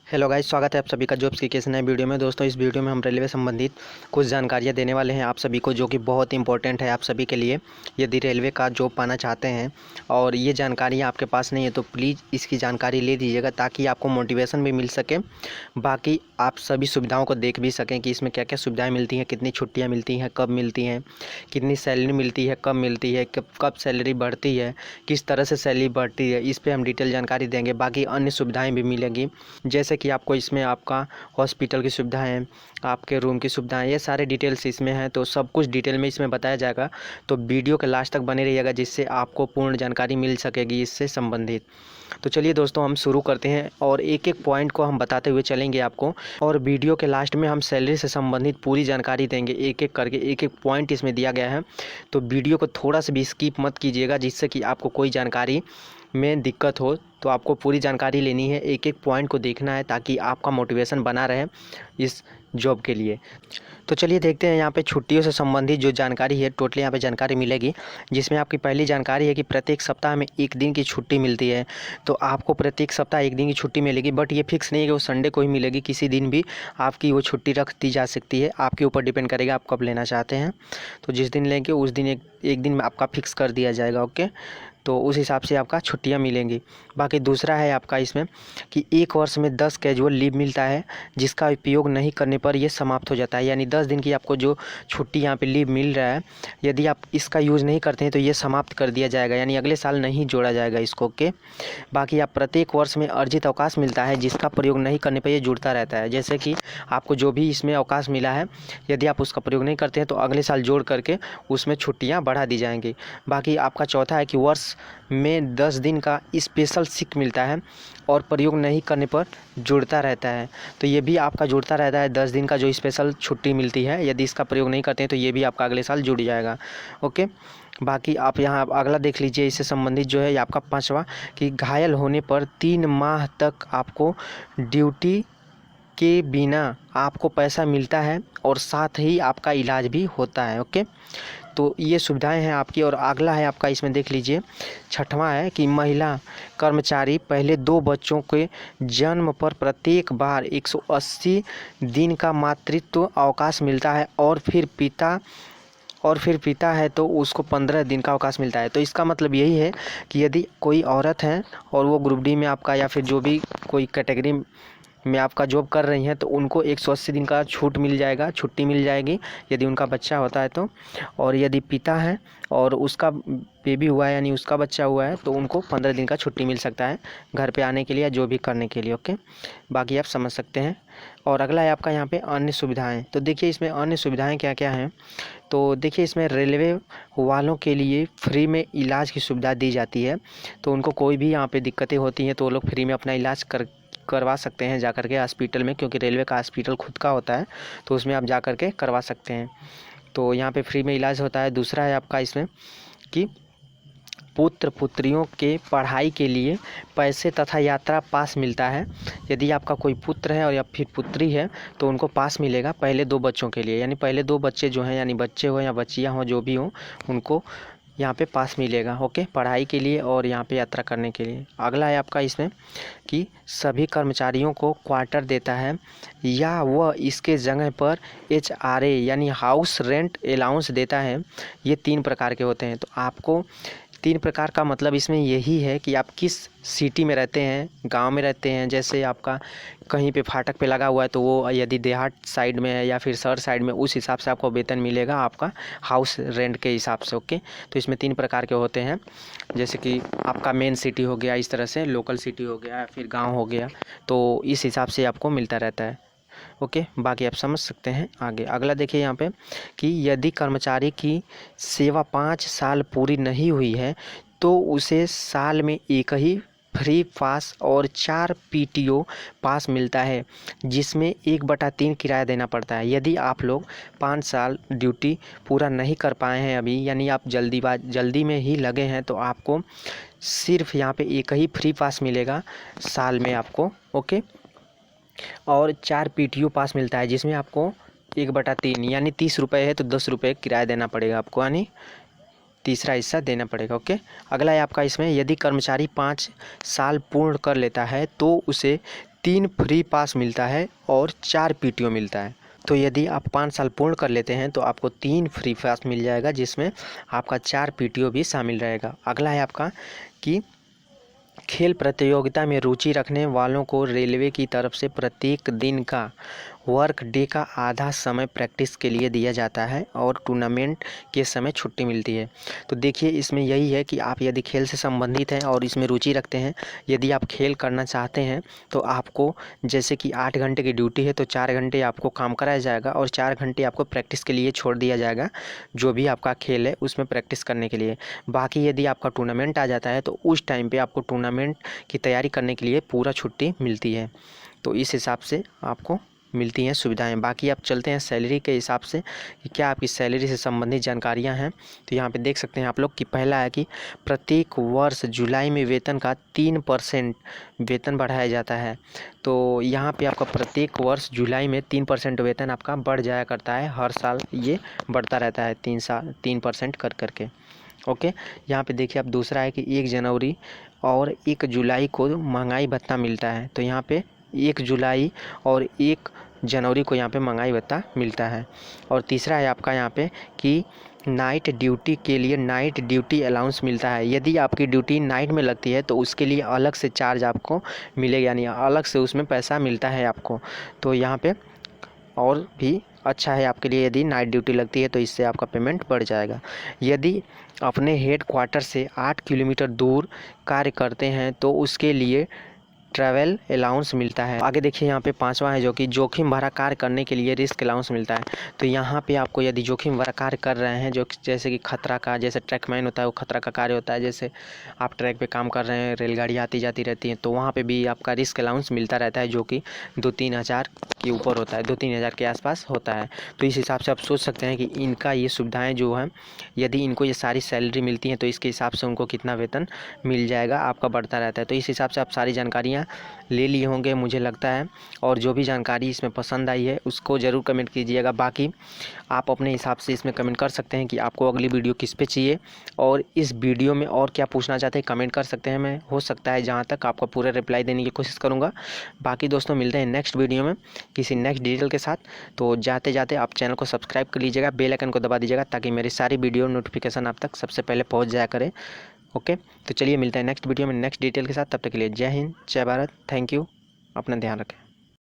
Hello guys, स्वागत है आप सभी का जॉब्स की नए वीडियो में। दोस्तों, इस वीडियो में हम रेलवे संबंधित कुछ जानकारियां देने वाले हैं आप सभी को, जो कि बहुत इंपॉर्टेंट है आप सभी के लिए यदि रेलवे का जॉब पाना चाहते हैं। और ये जानकारियां आपके पास नहीं है तो प्लीज़ इसकी जानकारी ले दीजिएगा, ताकि आपको मोटिवेशन भी मिल सके, बाकी आप सभी सुविधाओं को देख भी सकें कि इसमें क्या क्या सुविधाएँ मिलती हैं, कितनी छुट्टियाँ मिलती हैं, कब मिलती हैं, कितनी सैलरी मिलती है, कब मिलती है, कब सैलरी बढ़ती है, किस तरह से सैलरी बढ़ती है, इस पर हम डिटेल जानकारी देंगे। बाकी अन्य सुविधाएँ भी मिलेंगी, जैसे कि आपको इसमें आपका हॉस्पिटल की सुविधा है, आपके रूम की सुविधाएं, ये सारे डिटेल्स इसमें हैं। तो सब कुछ डिटेल में इसमें बताया जाएगा, तो वीडियो के लास्ट तक बने रहिएगा, जिससे आपको पूर्ण जानकारी मिल सकेगी इससे संबंधित। तो चलिए दोस्तों, हम शुरू करते हैं और एक एक पॉइंट को हम बताते हुए चलेंगे आपको, और वीडियो के लास्ट में हम सैलरी से संबंधित पूरी जानकारी देंगे, एक एक करके एक एक पॉइंट इसमें दिया गया है। तो वीडियो को थोड़ा सा भी स्किप मत कीजिएगा, जिससे कि आपको कोई जानकारी में दिक्कत हो। तो आपको पूरी जानकारी लेनी है, एक एक पॉइंट को देखना है, ताकि आपका मोटिवेशन बना रहे इस जॉब के लिए। तो चलिए देखते हैं यहाँ पे छुट्टियों से संबंधित जो जानकारी है, टोटली यहाँ पे जानकारी मिलेगी, जिसमें आपकी पहली जानकारी है कि प्रत्येक सप्ताह में एक दिन की छुट्टी मिलती है। तो आपको प्रत्येक सप्ताह एक दिन की छुट्टी मिलेगी, बट ये फिक्स नहीं है कि वो संडे को ही मिलेगी, किसी दिन भी आपकी वो छुट्टी रख दी जा सकती है। आपके ऊपर डिपेंड करेगा आप कब लेना चाहते हैं। तो जिस दिन लेंगे उस दिन एक दिन में आपका फिक्स कर दिया जाएगा। ओके, तो उस हिसाब से आपका छुट्टियां मिलेंगी। बाकी दूसरा है आपका इसमें कि एक वर्ष में 10 कैजुअल लीव मिलता है, जिसका उपयोग नहीं करने पर ये समाप्त हो जाता है। यानी 10 दिन की आपको जो छुट्टी यहाँ पे लीव मिल रहा है, यदि आप इसका यूज़ नहीं करते हैं तो ये समाप्त कर दिया जाएगा, यानी अगले साल नहीं जोड़ा जाएगा इसको। ओके, बाकी आप प्रत्येक वर्ष में अर्जित अवकाश मिलता है, जिसका प्रयोग नहीं करने पर ये जुड़ता रहता है। जैसे कि आपको जो भी इसमें अवकाश मिला है, यदि आप उसका प्रयोग नहीं करते हैं तो अगले साल जोड़ करके उसमें छुट्टियाँ बढ़ा दी जाएंगी। बाकी आपका चौथा है कि वर्ष में 10 दिन का स्पेशल सिक मिलता है, और प्रयोग नहीं करने पर जुड़ता रहता है। तो ये भी आपका जुड़ता रहता है, 10 दिन का जो स्पेशल छुट्टी मिलती है, यदि इसका प्रयोग नहीं करते हैं तो ये भी आपका अगले साल जुड़ जाएगा। ओके, बाकी आप यहाँ अगला देख लीजिए, इससे संबंधित जो है आपका पाँचवा, कि घायल होने पर 3 माह तक आपको ड्यूटी के बिना आपको पैसा मिलता है, और साथ ही आपका इलाज भी होता है। ओके, तो ये सुविधाएं हैं आपकी। और अगला है आपका, इसमें देख लीजिए, छठवां है कि महिला कर्मचारी पहले 2 बच्चों के जन्म पर प्रत्येक बार 180 दिन का मातृत्व अवकाश मिलता है, और फिर पिता है तो उसको 15 दिन का अवकाश मिलता है। तो इसका मतलब यही है कि यदि कोई औरत है और वो ग्रुप डी में आपका, या फिर जो भी कोई कैटेगरी में आपका जॉब कर रही हैं, तो उनको 180 दिन का छुट्टी मिल जाएगी, यदि उनका बच्चा होता है तो। और यदि पिता है और उसका बेबी हुआ है, यानी उसका बच्चा हुआ है, तो उनको 15 दिन का छुट्टी मिल सकता है घर पे आने के लिए या जो भी करने के लिए। ओके, बाकी आप समझ सकते हैं। और अगला है आपका यहाँ पे अन्य सुविधाएं। तो देखिए इसमें अन्य सुविधाएं क्या क्या हैं। तो देखिए इसमें रेलवे वालों के लिए फ्री में इलाज की सुविधा दी जाती है। तो उनको कोई भी यहाँ पे दिक्कतें होती हैं तो वो लोग फ्री में अपना इलाज करवा सकते हैं जा कर के हॉस्पिटल में, क्योंकि रेलवे का हॉस्पिटल खुद का होता है, तो उसमें आप जा कर के करवा सकते हैं। तो यहाँ पे फ्री में इलाज होता है। दूसरा है आपका इसमें कि पुत्र पुत्रियों के पढ़ाई के लिए पैसे तथा यात्रा पास मिलता है। यदि आपका कोई पुत्र है और या फिर पुत्री है तो उनको पास मिलेगा पहले 2 बच्चों के लिए, यानी पहले 2 बच्चे जो हैं, यानी बच्चे हो या बच्चियाँ हो, जो भी हो, उनको यहाँ पे पास मिलेगा। ओके, पढ़ाई के लिए और यहाँ पे यात्रा करने के लिए। अगला है आपका इसमें कि सभी कर्मचारियों को क्वार्टर देता है, या वह इसके जगह पर HRA यानी हाउस रेंट अलाउंस देता है। ये 3 प्रकार के होते हैं। तो आपको 3 प्रकार का मतलब इसमें यही है कि आप किस सिटी में रहते हैं, गांव में रहते हैं। जैसे आपका कहीं पे फाटक पे लगा हुआ है तो वो यदि देहात साइड में है या फिर शहर साइड में, उस हिसाब से आपको वेतन मिलेगा आपका हाउस रेंट के हिसाब से। ओके, तो इसमें 3 प्रकार के होते हैं, जैसे कि आपका मेन सिटी हो गया, इस तरह से लोकल सिटी हो गया, फिर गाँव हो गया, तो इस हिसाब से आपको मिलता रहता है। ओके, बाकी आप समझ सकते हैं। आगे अगला देखिए यहाँ पे कि यदि कर्मचारी की सेवा 5 साल पूरी नहीं हुई है तो उसे साल में एक ही फ्री पास और 4 PTO पास मिलता है, जिसमें 1/3 किराया देना पड़ता है। यदि आप लोग 5 साल ड्यूटी पूरा नहीं कर पाए हैं अभी, यानी आप जल्दी में ही लगे हैं, तो आपको सिर्फ यहाँ पे एक ही फ्री पास मिलेगा साल में आपको। ओके, और 4 PTO पास मिलता है, जिसमें आपको 1/3 यानी 30 रुपये है तो 10 रुपये किराया देना पड़ेगा आपको, यानी तीसरा हिस्सा देना पड़ेगा। ओके, अगला है आपका इसमें, यदि कर्मचारी 5 साल पूर्ण कर लेता है तो उसे 3 फ्री पास मिलता है और 4 पीटीओ मिलता है। तो यदि आप 5 साल पूर्ण कर लेते हैं तो आपको 3 फ्री पास मिल जाएगा, जिसमें आपका 4 पीटीओ भी शामिल रहेगा। अगला है आपका कि खेल प्रतियोगिता में रुचि रखने वालों को रेलवे की तरफ से प्रत्येक दिन का वर्क डे का आधा समय प्रैक्टिस के लिए दिया जाता है और टूर्नामेंट के समय छुट्टी मिलती है। तो देखिए, इसमें यही है कि आप यदि खेल से संबंधित हैं और इसमें रुचि रखते हैं, यदि आप खेल करना चाहते हैं तो आपको जैसे कि 8 घंटे की ड्यूटी है तो 4 घंटे आपको काम कराया जाएगा और 4 घंटे आपको प्रैक्टिस के लिए छोड़ दिया जाएगा, जो भी आपका खेल है उसमें प्रैक्टिस करने के लिए। बाकी यदि आपका टूर्नामेंट आ जाता है तो उस टाइम पे आपको टूर्नामेंट की तैयारी करने के लिए पूरा छुट्टी मिलती है। तो इस हिसाब से आपको मिलती हैं सुविधाएं। बाकी आप चलते हैं सैलरी के हिसाब से कि क्या आपकी सैलरी से संबंधित जानकारियां हैं। तो यहाँ पे देख सकते हैं आप लोग कि पहला है कि प्रत्येक वर्ष जुलाई में वेतन का 3% वेतन बढ़ाया जाता है। तो यहाँ पे आपका प्रत्येक वर्ष जुलाई में 3% वेतन आपका बढ़ जाया करता है, हर साल ये बढ़ता रहता है 3% कर करके। ओके, यहाँ पे देखिए आप दूसरा है कि 1 जनवरी और 1 जुलाई को महंगाई भत्ता मिलता है। तो यहाँ पे 1 जुलाई और 1 जनवरी को यहाँ पे महंगाई भत्ता मिलता है। और तीसरा है आपका यहाँ पे कि नाइट ड्यूटी के लिए नाइट ड्यूटी अलाउंस मिलता है। यदि आपकी ड्यूटी नाइट में लगती है तो उसके लिए अलग से चार्ज आपको मिलेगा, यानी अलग से उसमें पैसा मिलता है आपको। तो यहाँ पे और भी अच्छा है आपके लिए, यदि नाइट ड्यूटी लगती है तो इससे आपका पेमेंट बढ़ जाएगा। यदि अपने हेड क्वार्टर से 8 किलोमीटर दूर कार्य करते हैं तो उसके लिए ट्रैवल अलाउंस मिलता है। आगे देखिए यहाँ पे 5वां है जो कि जोखिम भरा कार्य करने के लिए रिस्क अलाउंस मिलता है। तो यहाँ पे आपको यदि जोखिम भरा कार्य कर रहे हैं, जो जैसे कि खतरा का, जैसे ट्रैकमैन होता है वो खतरा का कार्य होता है, जैसे आप ट्रैक पे काम कर रहे हैं, रेलगाड़ी आती जाती रहती है, तो वहाँ पे भी आपका रिस्क अलाउंस मिलता रहता है, जो कि 2-3 हज़ार के ऊपर होता है, 2-3 हज़ार के आसपास होता है। तो इस हिसाब से आप सोच सकते हैं कि इनका ये सुविधाएँ जो हैं, यदि इनको ये सारी सैलरी मिलती हैं तो इसके हिसाब से उनको कितना वेतन मिल जाएगा आपका बढ़ता रहता है। तो इस हिसाब से आप सारी जानकारियाँ ले लिए होंगे मुझे लगता है, और जो भी जानकारी इसमें पसंद आई है उसको ज़रूर कमेंट कीजिएगा। बाकी आप अपने हिसाब से इसमें कमेंट कर सकते हैं कि आपको अगली वीडियो किस पे चाहिए और इस वीडियो में और क्या पूछना चाहते हैं, कमेंट कर सकते हैं। मैं हो सकता है जहाँ तक आपका पूरा रिप्लाई देने की कोशिश करूँगा। बाकी दोस्तों मिलते हैं नेक्स्ट वीडियो में किसी नेक्स्ट डिटेल के साथ। तो जाते जाते आप चैनल को सब्सक्राइब कर लीजिएगा, बेल आइकन को दबा दीजिएगा ताकि मेरी सारी वीडियो नोटिफिकेशन आप तक सबसे पहले पहुँच जाया करे। ओके, तो चलिए मिलते हैं नेक्स्ट वीडियो में नेक्स्ट डिटेल के साथ। तब तक के लिए जय हिंद, जय भारत, थैंक यू, अपना ध्यान रखें।